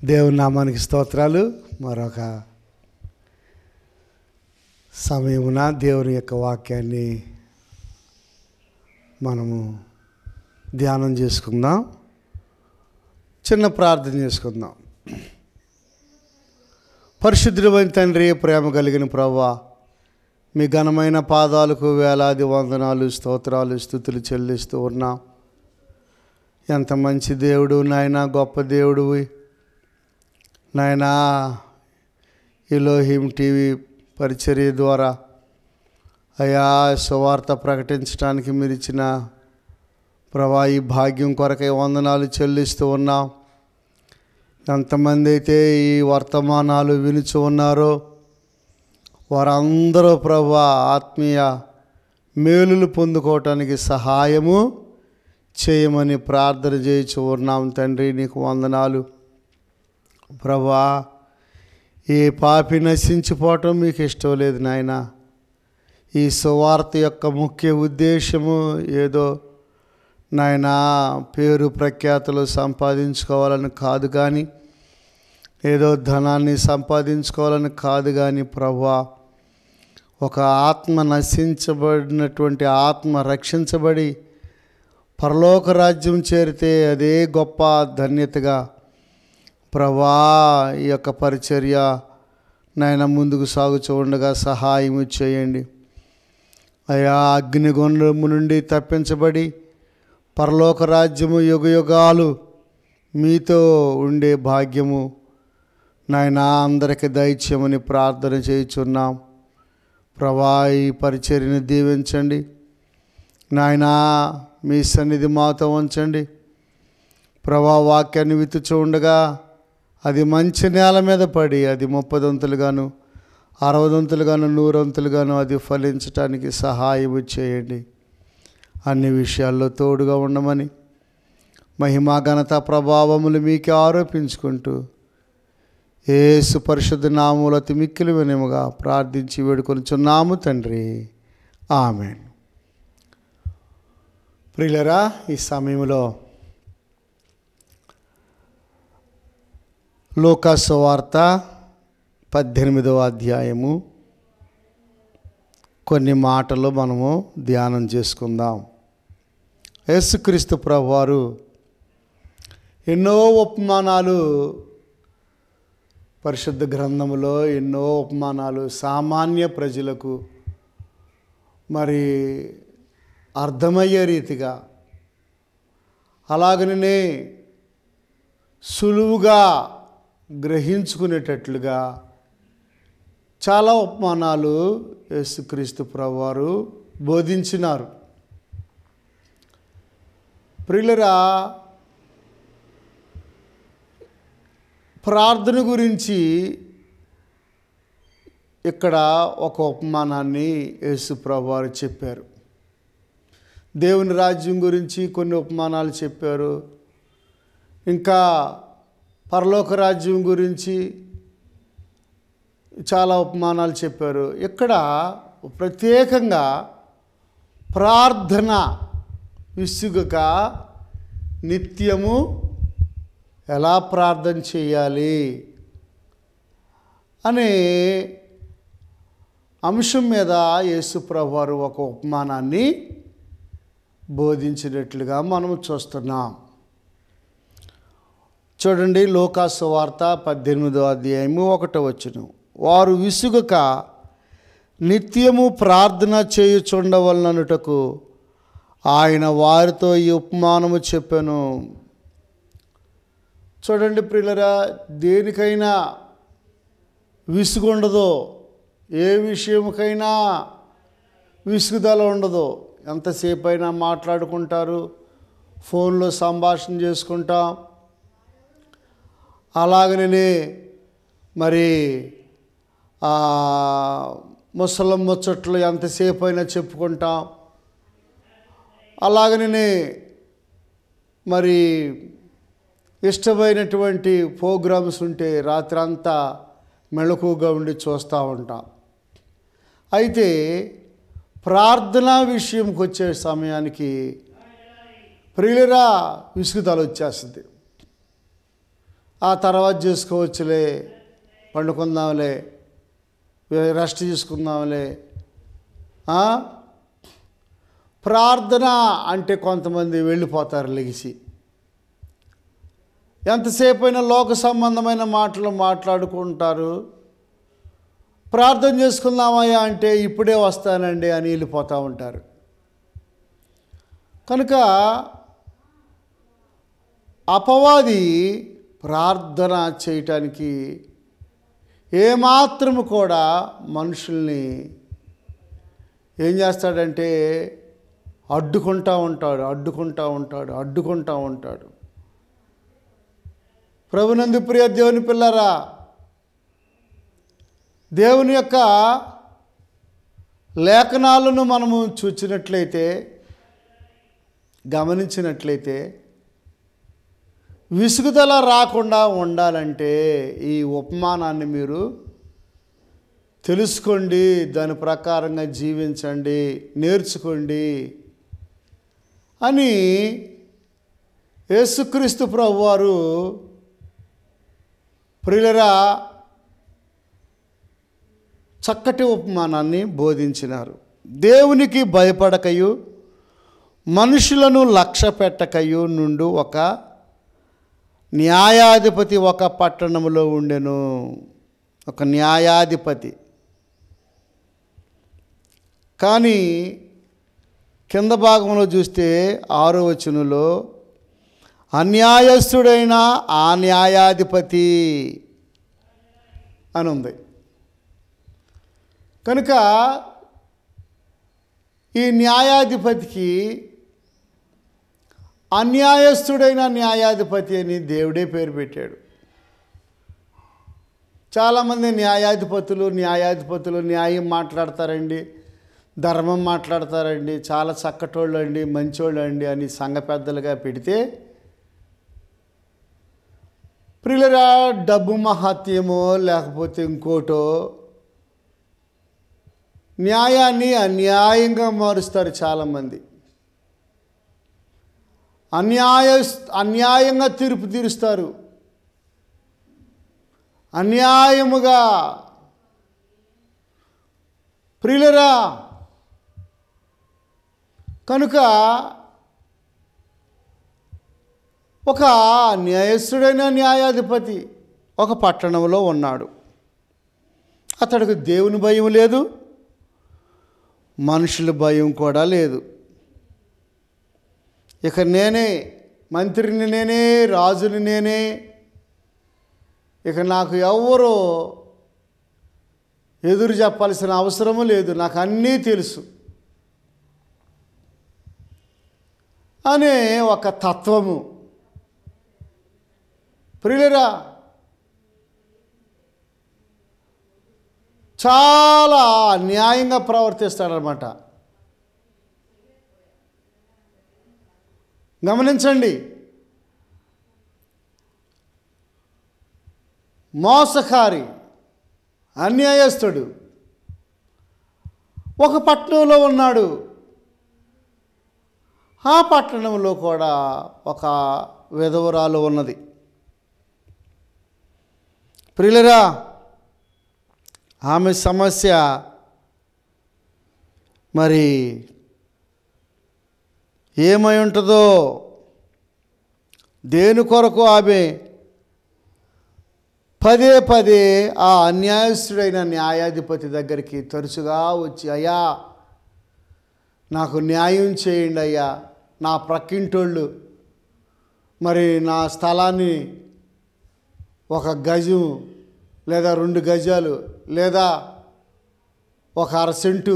దేవుని నామానికి స్తోత్రాలు. మరొక సమయమున దేవుని యొక్క వాక్యాన్ని మనము ధ్యానం చేసుకుందాం. చిన్న ప్రార్థన చేసుకుందాం. పరిశుద్ధుడైన తండ్రి, ప్రేమ కలిగిన ప్రభువా, మీ ఘనమైన పాదాలకు వేలాది వందనాలు, స్తోత్రాలు, స్తుతులు చెల్లిస్తూ ఉన్నాం. ఎంత మంచి దేవుడు నాయనా, గొప్ప దేవుడివి నాయనా. ఎలోహిం టీవీ పరిచర్య ద్వారా అయా సువార్త ప్రకటించడానికి మీరు ఇచ్చిన ప్రభా ఈ భాగ్యం కొరకై వందనాలు చెల్లిస్తూ ఉన్నాం. ఎంతమంది అయితే ఈ వర్తమానాలు వినుచు ఉన్నారో వారందరూ ప్రభా ఆత్మీయ మేలులు పొందుకోవటానికి సహాయము చేయమని ప్రార్థన చేయించు ఉన్నాం. తండ్రి, నీకు వందనాలు ప్రభా. ఏ పాపి నశించిపోవటం మీకు ఇష్టం లేదు నాయన. ఈ సువార్త యొక్క ముఖ్య ఉద్దేశము ఏదో నాయనా పేరు ప్రఖ్యాతులు సంపాదించుకోవాలని కాదు, కానీ ఏదో ధనాన్ని సంపాదించుకోవాలని కాదు, కానీ ప్రభువా ఒక ఆత్మ నశించబడినటువంటి ఆత్మ రక్షించబడి పరలోక రాజ్యం చేరితే అదే గొప్ప ధన్యతగా ప్రభువా ఈ యొక్క పరిచర్య నాయన ముందుకు సాగుతూ ఉండగా సహాయము చేయండి అయా. అగ్నిగుండము నుండి తప్పించబడి పరలోక రాజ్యము యుగయుగాలు మీతో ఉండే భాగ్యము నాయన అందరికీ దయచేయమని ప్రార్థన చేయుచున్నాం. ప్రభా ఈ పరిచర్యను దీవించండి నాయనా. మీ సన్నిధి మాతో ఉంచండి ప్రభా. వాక్యాన్ని విత్తుచూ ఉండగా అది మంచి నేల మీద పడి అది 30 దంతులుగాను 60 దంతులుగాను 100 దంతులుగాను అది ఫలించటానికి సహాయం చేయండి. అన్ని విషయాల్లో తోడుగా ఉండమని మహిమా ఘనత ప్రభావములు మీకే ఆరోపించుకుంటూ యేసు పరిశుద్ధ నామములో మిక్కిలి వినయముగా ప్రార్థించి వేడుకొనుచున్నాము తండ్రి, ఆమేన్. ప్రియులరా, ఈ సమయంలో లూకా సువార్త 18వ అధ్యాయము కొన్ని మాటలు మనము ధ్యానం చేసుకుందాం. యేసుక్రీస్తు ప్రభువారు ఎన్నో ఉపమానాలు పరిశుద్ధ గ్రంథములో ఎన్నో ఉపమానాలు సామాన్య ప్రజలకు మరి అర్థమయ్యే రీతిగా అలాగనే సులువుగా గ్రహించుకునేటట్లుగా చాలా ఉపమానాలు యేసుక్రీస్తు ప్రభువారు బోధించినారు. ప్రియులరా, ప్రార్థన గురించి ఇక్కడ ఒక ఉపమానాన్ని యేసు ప్రభువారు చెప్పారు. దేవుని రాజ్యం గురించి కొన్ని ఉపమానాలు చెప్పారు. ఇంకా పరలోక రాజ్యం గురించి చాలా ఉపమానాలు చెప్పారు. ఇక్కడ ప్రత్యేకంగా ప్రార్థన విసుగక నిత్యము ఎలా ప్రార్థన చేయాలి అనే అంశం మీద యేసు ప్రభువారు ఒక ఉపమానాన్ని బోధించినట్లుగా మనం చూస్తున్నాం. చూడండి, లూకా సువార్త 18వ అధ్యాయము 1వ వచనం. వారు విసుగక నిత్యము ప్రార్థన చేయుచుండవలననుటకు ఆయన వారితో ఈ ఉపమానము చెప్పాను. చూడండి ప్రియులరా, దేనికైనా విసుగు ఉండదు, ఏ విషయముకైనా విసుగుదల ఉండదు. ఎంతసేపు అయినా మాట్లాడుకుంటారు, ఫోన్లో సంభాషణ చేసుకుంటాం. అలాగనే మరి ముసలం ముచ్చట్లు ఎంతసేపు అయినా చెప్పుకుంటాం. అలాగనే మరి ఇష్టమైనటువంటి ప్రోగ్రామ్స్ ఉంటే రాత్రి అంతా మెళకువగా ఉండి చూస్తూ ఉంటాం. అయితే ప్రార్థనా విషయంకి వచ్చే సమయానికి ప్రియులరా విసుగుదల వచ్చేస్తుంది. ఆ తర్వాత చేసుకోవచ్చులే, పండుకుందాంలే, రెస్ట్ తీసుకుందాంలే. ప్రార్థన అంటే కొంతమంది వెళ్ళిపోతారు లెగిసి. ఎంతసేపు అయినా లోక సంబంధమైన మాటలు మాట్లాడుకుంటారు. ప్రార్థన చేసుకుందామయ్యా అంటే ఇప్పుడే వస్తానండి అని వెళ్ళిపోతూ ఉంటారు. కనుక అపవాది ప్రార్థన చేయటానికి ఏమాత్రము కూడా మనుషుల్ని ఏం చేస్తాడంటే అడ్డుకుంటూ ఉంటాడు. ప్రభునందు ప్రియ దేవుని పిల్లరా, దేవుని యొక్క లేఖనాలను మనము చూచినట్లయితే, గమనించినట్లయితే, విసుగుదల రాకుండా ఉండాలంటే ఈ ఉపమానాన్ని మీరు తెలుసుకోండి, దాని ప్రకారంగా జీవించండి, నేర్చుకోండి అని యేసుక్రీస్తు ప్రభువారు ప్రియులరా చక్కటి ఉపమానాన్ని బోధించినారు. దేవునికి భయపడకయు మనుషులను లక్ష్య పెట్టకయు నుండి ఒక న్యాయాధిపతి ఒక పట్టణంలో ఉండెను. ఒక న్యాయాధిపతి. కానీ కింద భాగంలో చూస్తే 6వ వచనంలో అన్యాయస్తుడైన ఆ న్యాయాధిపతి అని ఉంది. కనుక ఈ న్యాయాధిపతికి అన్యాయస్తుడైన న్యాయాధిపతి అని దేవుడే పేరు పెట్టాడు. చాలామంది న్యాయాధిపతులు న్యాయం మాట్లాడతారండి, ధర్మం మాట్లాడతారండి, చాలా చక్కటోళ్ళు అండి, మంచోళ్ళు అండి అని సంఘ పెద్దలుగా పెడితే ప్రియులరా డబ్బు మహత్యమో లేకపోతే ఇంకోటో న్యాయాన్ని అన్యాయంగా మారుస్తారు. చాలామంది అన్యాయంగా తీర్పు తీరుస్తారు, అన్యాయముగా. ప్రియులరా కనుక ఒక న్యాయస్థుడైన న్యాయాధిపతి ఒక పట్టణంలో ఉన్నాడు. అతడికి దేవుని భయం లేదు, మనుషుల భయం కూడా లేదు. ఇక నేనే మంత్రిని, నేనే రాజుని, నేనే, ఇక నాకు ఎవరో ఎదురు చెప్పాల్సిన అవసరము లేదు, నాకు అన్నీ తెలుసు అనే ఒక తత్వము. ప్రియులరా చాలా అన్యాయంగా ప్రవర్తిస్తాడనమాట. గమనించండి, మోసకారి, అన్యాయస్తుడు ఒక పట్టణంలో ఉన్నాడు. ఆ పట్టణంలో కూడా ఒక విధవరాలు ఉన్నది. ప్రియులరా ఆమె సమస్య మరి ఏమై ఉంటుందో, దేని కొరకు ఆమె పదే పదే ఆ అన్యాయస్తుడైన న్యాయాధిపతి దగ్గరికి తరచుగా వచ్చి, అయ్యా నాకు న్యాయం చేయండి అయ్యా, నా ప్రక్కింటోళ్ళు మరి నా స్థలాన్ని 1 గజం లేదా 2 గజాలు లేదా 1 అర సెంటు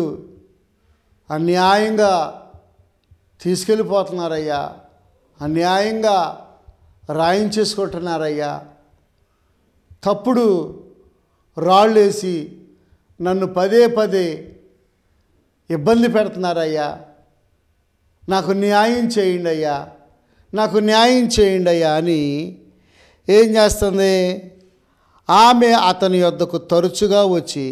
అన్యాయంగా తీసుకెళ్ళిపోతున్నారయ్యా, అన్యాయంగా రాయించేసుకుంటున్నారయ్యా, తప్పుడు రాళ్ళేసి నన్ను పదే పదే ఇబ్బంది పెడుతున్నారయ్యా, నాకు న్యాయం చేయండి అయ్యా, నాకు న్యాయం చేయండి అయ్యా అని ఏం చేస్తుంది? ఆమె అతని యొద్దకు తరచుగా వచ్చి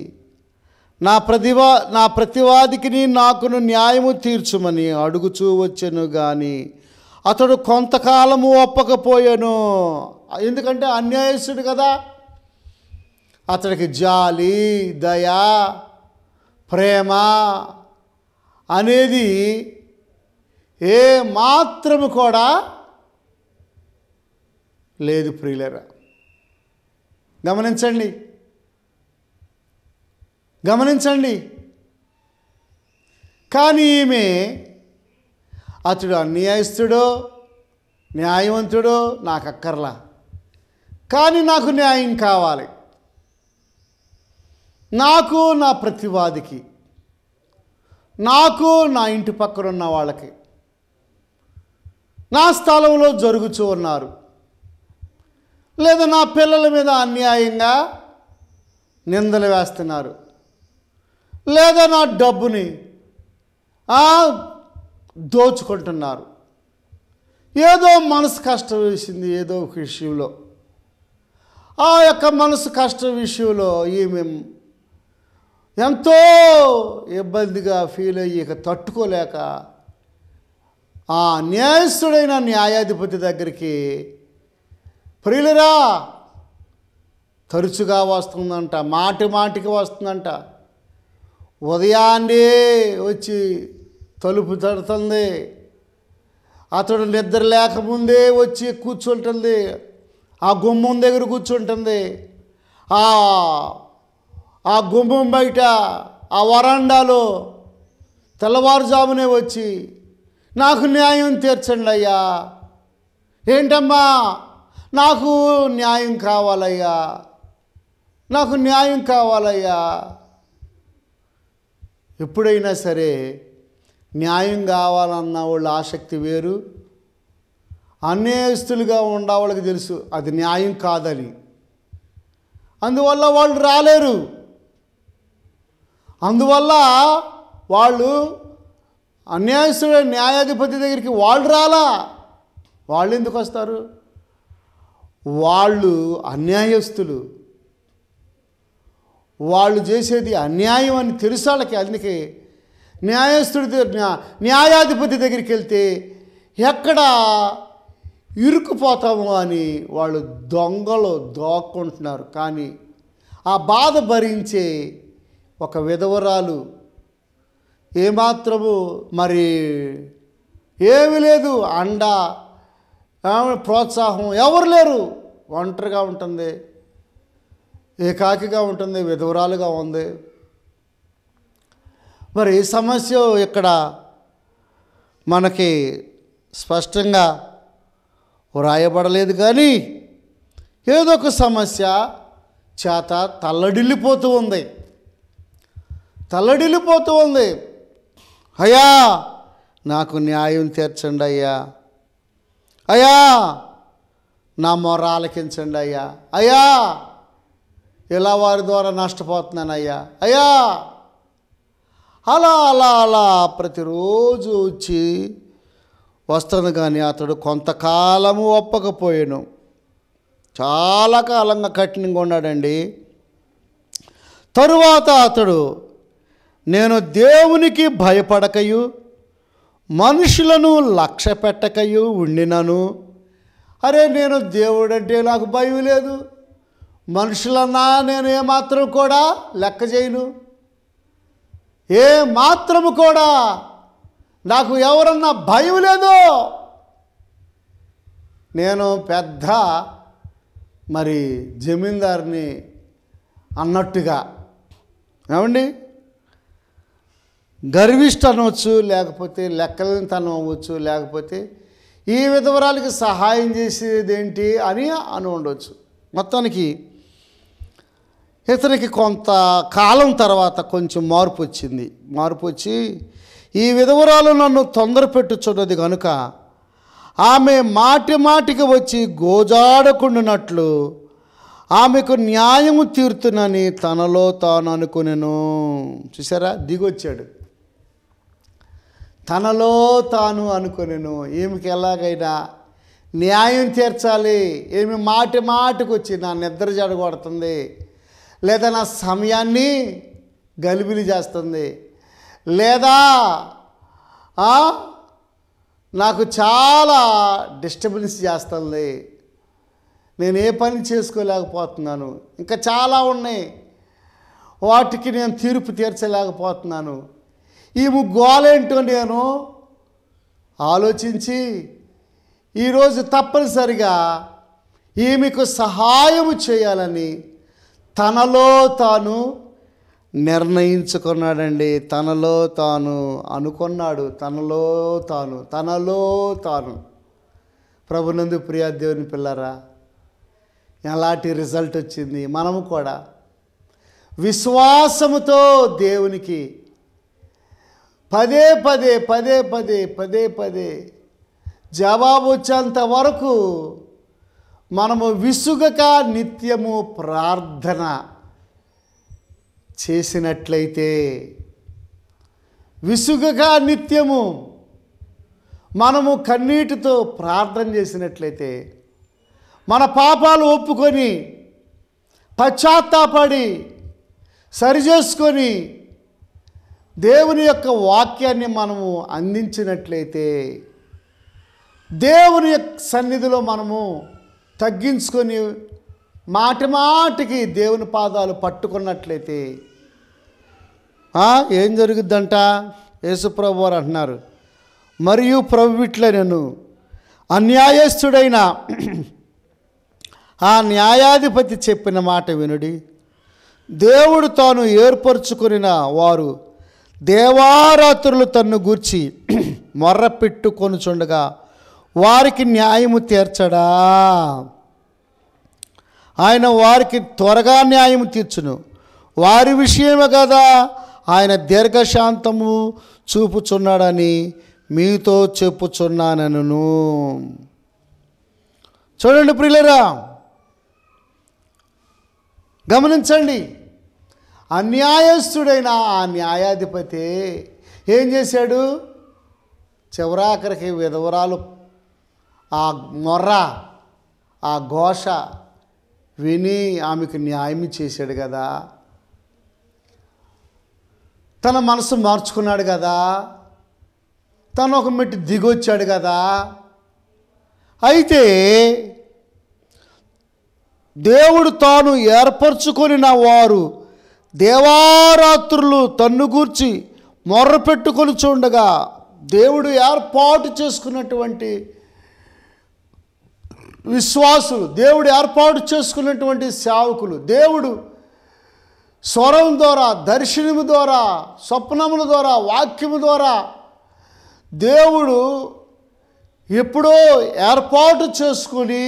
నా ప్రతివాదికిని నాకును న్యాయము తీర్చుమని అడుగుచూ వచ్చెను. కానీ అతడు కొంతకాలము ఒప్పకపోయాను. ఎందుకంటే అన్యాయస్తుడు కదా. అతడికి జాలి, దయ, ప్రేమ అనేది ఏ మాత్రము కూడా లేదు ప్రియులరా. గమనించండి. కానీ ఈమె అతడు అన్యాయస్తుడో న్యాయవంతుడో నాకు అక్కర్లా, కానీ నాకు న్యాయం కావాలి. నాకు, నా ప్రతివాదికి, నాకు, నా ఇంటి పక్కన ఉన్న వాళ్ళకి, నా స్థలంలో జరుగుతూ ఉన్నారు, లేదా నా పిల్లల మీద అన్యాయంగా నిందలు వేస్తున్నారు, లేదా నా డబ్బుని దోచుకుంటున్నారు, ఏదో మనసు కష్టం వేసింది ఏదో ఒక విషయంలో, ఆ యొక్క మనసు కష్టం విషయంలో ఈమె ఎంతో ఇబ్బందిగా ఫీల్ అయ్యి ఇక తట్టుకోలేక ఆ న్యాయస్థుడైన న్యాయాధిపతి దగ్గరికి ప్రియులరా తరచుగా వస్తుందంట, మాటికి వస్తుందంట. ఉదయాన్నే వచ్చి తలుపు తడుతుంది, అతడు నిద్ర లేకముందే వచ్చి కూర్చుంటుంది, ఆ గుమ్మం దగ్గర కూర్చుంటుంది, ఆ గుమ్మం బయట ఆ వరండాలో తెల్లవారుజామునే వచ్చి నాకు న్యాయం తీర్చండి అయ్యా, ఏంటమ్మా నాకు న్యాయం కావాలయ్యా, నాకు న్యాయం కావాలయ్యా. ఎప్పుడైనా సరే న్యాయం కావాలన్న వాళ్ళ ఆసక్తి వేరు, అన్యాయస్తులుగా ఉండవాళ్ళకి తెలుసు అది న్యాయం కాదని, అందువల్ల వాళ్ళు రాలేరు. అందువల్ల వాళ్ళు అన్యాయస్తుడు న్యాయాధిపతి దగ్గరికి వాళ్ళు రాలా. వాళ్ళు ఎందుకు వస్తారు? వాళ్ళు అన్యాయస్తులు, వాళ్ళు చేసేది అన్యాయం అని తెలుసు వాళ్ళకి. అందుకే న్యాయాధిపతి దగ్గరికి వెళ్తే ఎక్కడ ఇరుక్కుపోతాము అని వాళ్ళు దొంగలు దోక్కుంటున్నారు. కానీ ఆ బాధ భరించే ఒక విధవరాలు ఏమాత్రము మరి ఏమీ లేదు, అండ ప్రోత్సాహం ఎవరు లేరు, ఒంటరిగా ఉంటుంది, ఏకాకిగా ఉంటుంది, విధవరాలుగా ఉంది. మరి ఈ సమస్య ఇక్కడ మనకి స్పష్టంగా వ్రాయబడలేదు, కానీ ఏదో ఒక సమస్య చేత తల్లడిల్లిపోతూ ఉంది. అయ్యా నాకు న్యాయం తీర్చండి అయ్యా, అయ్యా నా మొర ఆలకించండి అయ్యా, అయ్యా ఇలా వారి ద్వారా నష్టపోతున్నాను అయ్యా, అయ్యా అలా అలా అలా ప్రతిరోజు వచ్చి వస్తుంది. కానీ అతడు కొంతకాలము ఒప్పకపోయాను, చాలా కాలంగా కఠినంగా ఉన్నాడండి. తరువాత అతడు నేను దేవునికి భయపడకయు మనుషులను లక్ష్య పెట్టకయు ఉండినను. అరే నేను దేవుడంటే నాకు భయం లేదు, మనుషులన్నా నేను ఏమాత్రం కూడా లెక్క చేయను, ఏ మాత్రము కూడా నాకు ఎవరన్నా భయం లేదు. నేను పెద్ద మరి జమీందారుని అన్నట్టుగా, ఏమండి, గర్విష్ట అనవచ్చు, లేకపోతే లెక్కలేనితనం అవ్వచ్చు, లేకపోతే ఈ విధవరాలకి సహాయం చేసేది ఏంటి అని ఉండవచ్చు. మొత్తానికి ఇతనికి కొంతకాలం తర్వాత కొంచెం మార్పు వచ్చి ఈ విధవరాలు నన్ను తొందర పెట్టుచున్నది కనుక ఆమె మాటికి వచ్చి గోజాడకుండానట్లు ఆమెకు న్యాయము తీర్తునని తనలో తాను అనుకునేను. చూసారా, దిగొచ్చాడు, తనలో తాను అనుకునేను. ఈమెకి ఎలాగైనా న్యాయం తీర్చాలి, ఏమి మాటికి వచ్చి నా నిద్ర జడగొడుతుంది, లేదా నా సమయాన్ని గలిబిలి చేస్తుంది, లేదా నాకు చాలా డిస్టర్బెన్స్ చేస్తుంది, నేను ఏ పని చేసుకోలేకపోతున్నాను, ఇంకా చాలా ఉన్నాయి, వాటికి నేను తీర్పు తీర్చలేకపోతున్నాను. ఈ గోలేంటో నేను ఆలోచించి ఈరోజు తప్పనిసరిగా ఈమెకు సహాయము చేయాలని తనలో తాను నిర్ణయించుకున్నాడండి. తనలో తాను అనుకున్నాడు. తనలో తాను. ప్రభునందు ప్రియ దేవుని పిల్లరా, ఎలాంటి రిజల్ట్ వచ్చింది? మనము కూడా విశ్వాసముతో దేవునికి పదే పదే జవాబు వచ్చేంత వరకు మనము విసుగక నిత్యము ప్రార్థన చేసినట్లయితే, విసుగక నిత్యము మనము కన్నీటితో ప్రార్థన చేసినట్లయితే, మన పాపాలు ఒప్పుకొని పశ్చాత్తాపడి సరిచేసుకొని దేవుని యొక్క వాక్యాన్ని మనము అందించినట్లయితే, దేవుని యొక్క సన్నిధిలో మనము తగ్గించుకొని మాటికి దేవుని పాదాలు పట్టుకున్నట్లయితే ఏం జరుగుద్దంట? యేసుప్రభు వారు అంటున్నారు, మరియు ప్రభు ఇట్లా నేను అన్యాయస్తుడైన ఆ న్యాయాధిపతి చెప్పిన మాట వినుడి. దేవుడు తాను ఏర్పరచుకున్న వారు దేవారాత్రులు తన్ను గూర్చి మొర్రపెట్టుకొనుచుండగా వారికి న్యాయము తీర్చడా? ఆయన వారికి త్వరగా న్యాయము తీర్చును. వారి విషయమే కదా ఆయన దీర్ఘశాంతము చూపుచున్నాడని మీతో చెప్పుచున్నానను. చూడండి ప్రియులారా, గమనించండి. అన్యాయస్తుడైన ఆ న్యాయాధిపతి ఏం చేశాడు? చివరాఖరికి విధవరాలు ఆ మొర్ర, ఆ ఘోష విని ఆమెకు న్యాయం చేశాడు కదా. తన మనసు మార్చుకున్నాడు కదా. తను ఒక మెట్టు దిగొచ్చాడు కదా. అయితే దేవుడు తాను ఏర్పరచుకొనిన వారు దేవారాత్రులు తన్ను గూర్చి మొర్ర పెట్టుకొని చూడగా, దేవుడు ఏర్పాటు చేసుకున్నటువంటి విశ్వాసులు, దేవుడు ఏర్పాటు చేసుకున్నటువంటి సేవకులు, దేవుడు స్వరం ద్వారా, దర్శనము ద్వారా, స్వప్నముల ద్వారా, వాక్యము ద్వారా దేవుడు ఎప్పుడో ఏర్పాటు చేసుకుని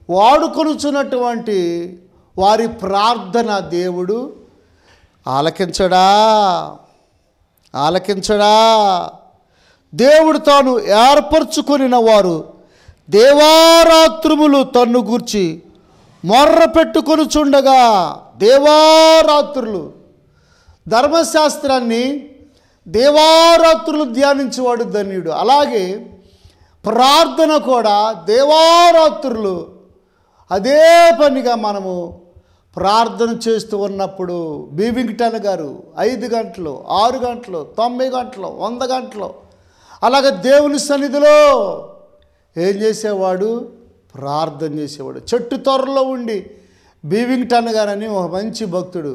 వాడుకొనుచున్నటువంటి వారి ప్రార్థన దేవుడు ఆలకించడా? దేవుడు తాను ఏర్పరచుకొనిన వారు దేవారాత్రములు తన్ను గూర్చి మొర్ర పెట్టుకొనుచుండగా, దేవారాత్రులు, ధర్మశాస్త్రాన్ని దేవారాత్రులు ధ్యానించేవాడు ధన్యుడు. అలాగే ప్రార్థన కూడా దేవారాత్రులు అదే పనిగా మనము ప్రార్థన చేస్తూ ఉన్నప్పుడు బీవింగ్టన్ గారు 5 గంటలు, 6 గంటలు, 90 గంటలు, 100 గంటలు అలాగే దేవుని సన్నిధిలో ఏం చేసేవాడు? ప్రార్థన చేసేవాడు. చెట్టు త్వరలో ఉండి, బీవింగ్టన్ గారని ఒక మంచి భక్తుడు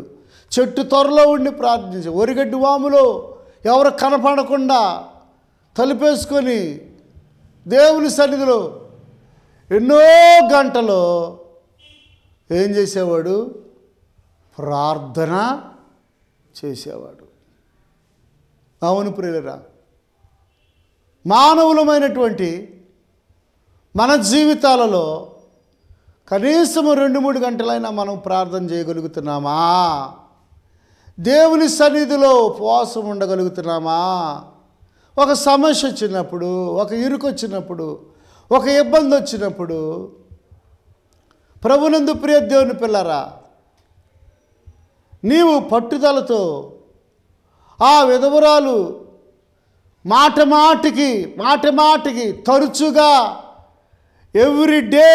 చెట్టు త్వరలో ఉండి ప్రార్థించే, ఒరిగడ్డి వాములో ఎవరు కనపడకుండా తలుపేసుకొని దేవుని సన్నిధిలో ఎన్నో గంటలు ఏం చేసేవాడు? ప్రార్థన చేసేవాడు. అవును ప్రియులరా, మానవులమైనటువంటి మన జీవితాలలో కనీసం 2-3 గంటలైనా మనం ప్రార్థన చేయగలుగుతున్నామా? దేవుని సన్నిధిలో ఉపవాసం ఉండగలుగుతున్నామా? ఒక సమస్య వచ్చినప్పుడు, ఒక ఇరుకు వచ్చినప్పుడు, ఒక ఇబ్బంది వచ్చినప్పుడు, ప్రభునందు ప్రియ దేవుని పిల్లరా, నీవు పట్టుదలతో ఆ విధవరాలు మాట మాటికి తరచుగా ఎవ్రీడే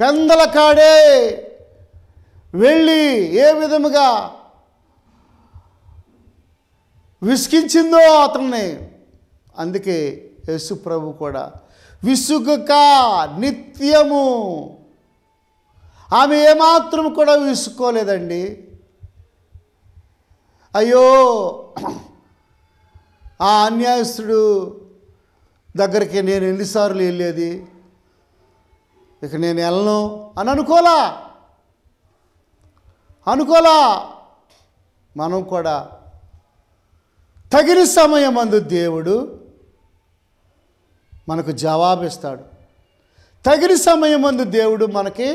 పెందల కాడే వెళ్ళి ఏ విధముగా విసిగించిందో అతన్ని, అందుకే యేసు ప్రభు కూడా విసుగక నిత్యము ఆమె ఏమాత్రం కూడా విసుకోలేదండి. అయ్యో ఆ అన్యాయస్తుడు దగ్గరికి నేను ఎన్నిసార్లు వెళ్ళేది, ఇక నేను వెళ్ళను అని అనుకోలా. మనం కూడా తగిన సమయమందు దేవుడు మనకు జవాబిస్తాడు. తగిన సమయమందు దేవుడు మనకి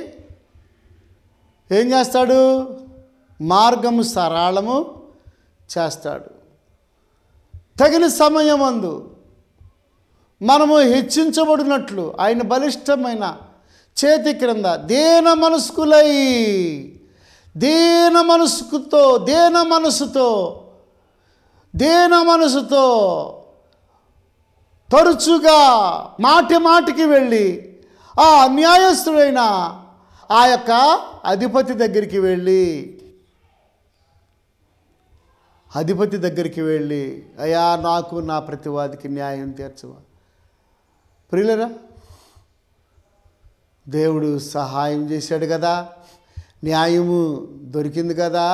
ఏం చేస్తాడు? మార్గము సరళము చేస్తాడు. తగిన సమయమందు మనము హెచ్చించబడినట్లు ఆయన బలిష్టమైన చేతి క్రింద దీన మనసుతో తరచుగా మాటికి వెళ్ళి ఆ అన్యాయస్తుడైన ఆ యొక్క అధిపతి దగ్గరికి వెళ్ళి అయ్యా నాకు నా ప్రతివాదికి న్యాయం తీర్చవా. ప్రియులరా, దేవుడు సహాయం చేశాడు కదా, న్యాయము దొరికింది కదా.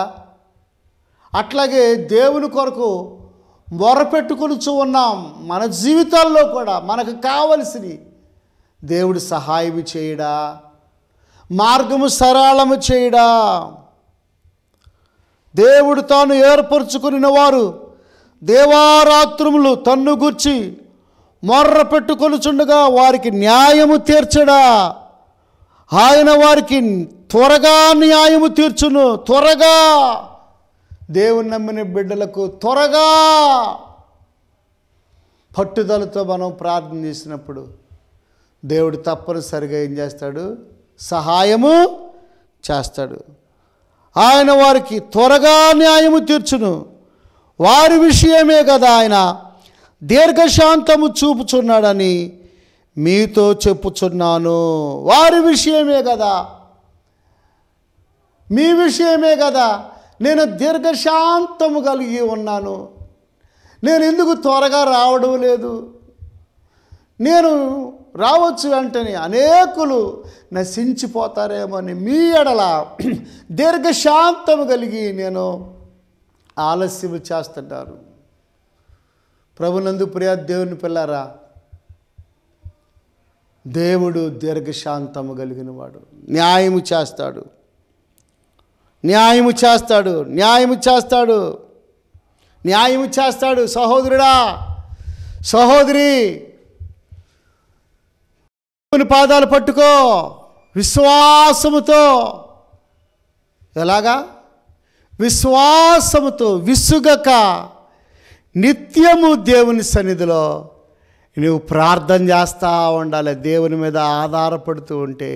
అట్లాగే దేవుని కొరకు మొరపెట్టుకొనుచు ఉన్నాం. మన జీవితాల్లో కూడా మనకు కావలసినవి దేవుడు సహాయం చేయడా, మార్గము సరళము చేయడా. దేవుడు తాను ఏర్పరచుకుని వారు దేవారాత్రములు తన్ను గూర్చి మొర్ర పెట్టుకొనుచుండగా వారికి న్యాయము తీర్చడా. ఆయన వారికి త్వరగా న్యాయము తీర్చును. త్వరగా దేవుని నమ్మిన బిడ్డలకు త్వరగా పట్టుదలతో మనం ప్రార్థన చేసినప్పుడు దేవుడు తప్పనిసరిగా ఏం చేస్తాడు? సహాయము చేస్తాడు. ఆయన వారికి త్వరగా న్యాయము తీర్చును. వారి విషయమే కదా ఆయన దీర్ఘశాంతము చూపుచున్నాడని మీతో చెప్పుచున్నాను. వారి విషయమే కదా, మీ విషయమే కదా నేను దీర్ఘశాంతము కలిగి ఉన్నాను. నేను ఎందుకు త్వరగా రావడం లేదు? నేను రావచ్చు వెంటనే అనేకులు నశించిపోతారేమో అని మీ ఎడల దీర్ఘశాంతము కలిగి నేను ఆలస్యం చేస్తుంటారు. ప్రభునందు ప్రియ దేవుని పిల్లారా, దేవుడు దీర్ఘశాంతము కలిగిన వాడు. న్యాయము చేస్తాడు. సహోదరుడా, సహోదరి, దేవుని పాదాలు పట్టుకో విశ్వాసముతో. ఎలాగా? విశ్వాసముతో విసుగక నిత్యము దేవుని సన్నిధిలో నువ్వు ప్రార్థన చేస్తూ ఉండాలి. దేవుని మీద ఆధారపడుతూ ఉంటే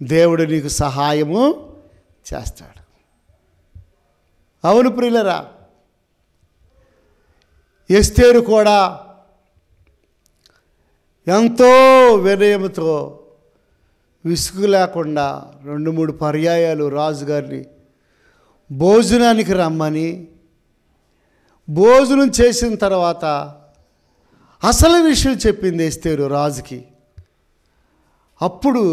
దేవుడు నీకు సహాయము చేస్తాడు. అవును ప్రియులరా, ఎస్తేరు కూడా ఎంతో వినయముతో విసుగు లేకుండా 2-3 పర్యాయాలు రాజుగారిని భోజనానికి రమ్మని, భోజనం చేసిన తర్వాత అసలు విషయం చెప్పింది ఎస్తేరు రాజుకి. అప్పుడు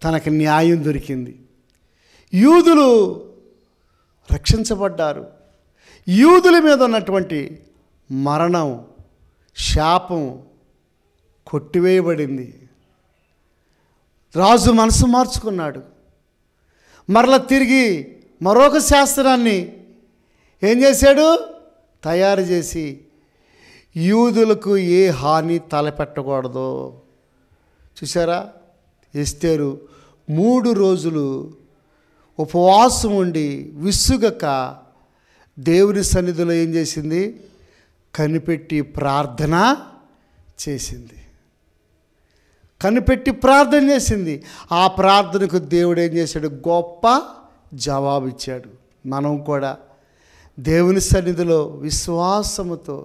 తనకు న్యాయం దొరికింది. యూదులు రక్షించబడ్డారు. యూదుల మీద ఉన్నటువంటి మరణం, శాపం కొట్టివేయబడింది. రాజు మనసు మార్చుకున్నాడు. మరలా తిరిగి మరొక శాస్త్రాన్ని ఏం చేశాడు? తయారు చేసి యూదులకు ఏ హాని తలపెట్టకూడదు. చూసారా, ఎస్తేరు 3 రోజులు ఉపవాసం ఉండి విసుగక దేవుని సన్నిధిలో ఏం చేసింది? కనిపెట్టి ప్రార్థన చేసింది. ఆ ప్రార్థనకు దేవుడు ఏం చేశాడు? గొప్ప జవాబు ఇచ్చాడు. మనం కూడా దేవుని సన్నిధిలో విశ్వాసముతో,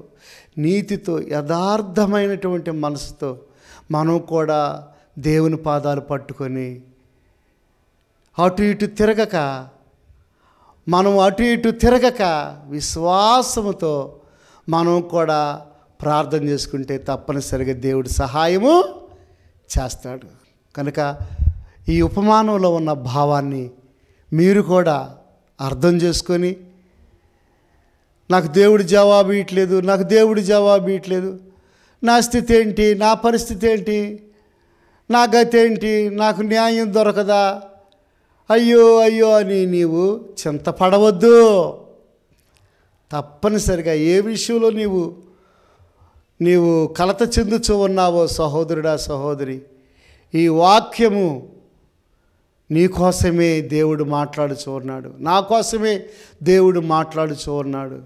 నీతితో, యథార్థమైనటువంటి మనసుతో మనం కూడా దేవుని పాదాలు పట్టుకొని అటు ఇటు తిరగక విశ్వాసముతో మనం కూడా ప్రార్థన చేసుకుంటే తప్పనిసరిగా దేవుడు సహాయము చేస్తాడు. కనుక ఈ ఉపమానంలో ఉన్న భావాన్ని మీరు కూడా అర్థం చేసుకొని, నాకు దేవుడు జవాబు ఇవ్వట్లేదు, నాకు దేవుడు జవాబు ఇవ్వట్లేదు, నా స్థితి ఏంటి, నా పరిస్థితి ఏంటి, నా గతి ఏంటి, నాకు న్యాయం దొరకదా, అయ్యో అయ్యో అని నీవు చింతపడవద్దు. తప్పనిసరిగా ఏ విషయంలో నీవు కలత చెందుతూ ఉన్నావో సహోదరుడా, సహోదరి, ఈ వాక్యము నీ కోసమే దేవుడు మాట్లాడుచూ ఉన్నాడు, నా కోసమే దేవుడు మాట్లాడుచూ ఉన్నాడు.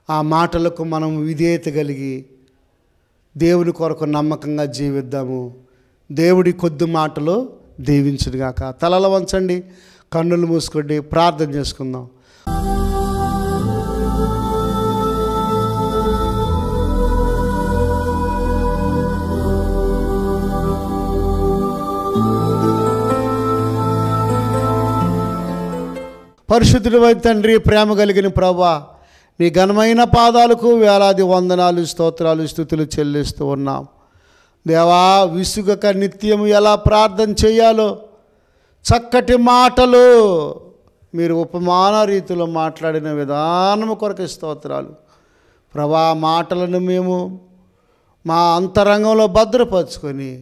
ఆ మాటలకు మనం విధేయత కలిగి దేవుని కొరకు నమ్మకంగా జీవిద్దాము. దేవుడి కొద్ది మాటలు దీవించునుగాక. తలలు వంచండి, కన్నులు మూసుకోండి, ప్రార్థన చేసుకుందాం. పరిశుద్ధుడైన తండ్రి, ప్రేమ కలిగిన ప్రభువా, నీ ఘనమైన పాదాలకు వేలాది వందనాలు, స్తోత్రాలు, స్తుతులు చెల్లిస్తూ ఉన్నాం. దేవా, విసుగక నిత్యము ఎలా ప్రార్థన చేయాలో చక్కటి మాటలు మీరు ఉపమాన రీతిలో మాట్లాడిన విధానము కొరకు స్తోత్రాలు ప్రభా. మాటలను మేము మా అంతరంగంలో భద్రపరుచుకొని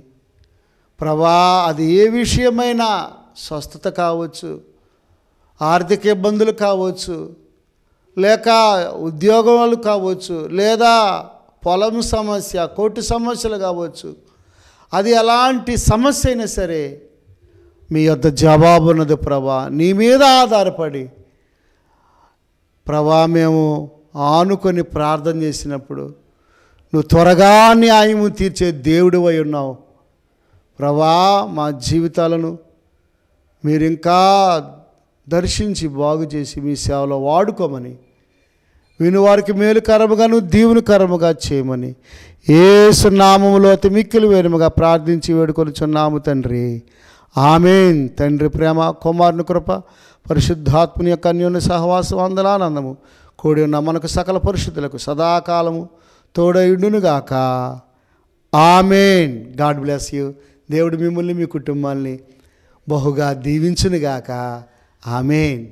ప్రభా, అది ఏ విషయమైనా, స్వస్థత కావచ్చు, ఆర్థిక ఇబ్బందులు కావచ్చు, లేక ఉద్యోగాలు కావచ్చు, లేదా పొలం సమస్య, కోర్టు సమస్యలు కావచ్చు, అది ఎలాంటి సమస్య అయినా సరే మీ యొద్ద జవాబు ఉన్నది ప్రభా. నీ మీద ఆధారపడి ప్రభా మేము ఆనుకొని ప్రార్థన చేసినప్పుడు నువ్వు త్వరగా న్యాయము తీర్చే దేవుడు అయి ఉన్నావు ప్రభా. మా జీవితాలను మీరు ఇంకా దర్శించి బాగు చేసి మీ సేవలో వాడుకోమని, వినువారికి మేలుకరముగాను దీవునికరముగా చేయమని యేసు నామములో అతి మిక్కిలి వేరుముగా ప్రార్థించి వేడుకొనుచున్నాము తండ్రి. ఆమేన్. తండ్రి ప్రేమ, కుమారుని కృప, పరిశుద్ధాత్మని యొక్క అన్యోన్య సహవాసం, అందలానందము కూడి ఉన్న మనకు సకల పరిశుద్ధులకు సదాకాలము తోడయుండునుగాక. ఆమేన్. God bless you. దేవుడు మిమ్మల్ని, మీ కుటుంబాన్ని బహుగా దీవించునుగాక. ఆమేన్.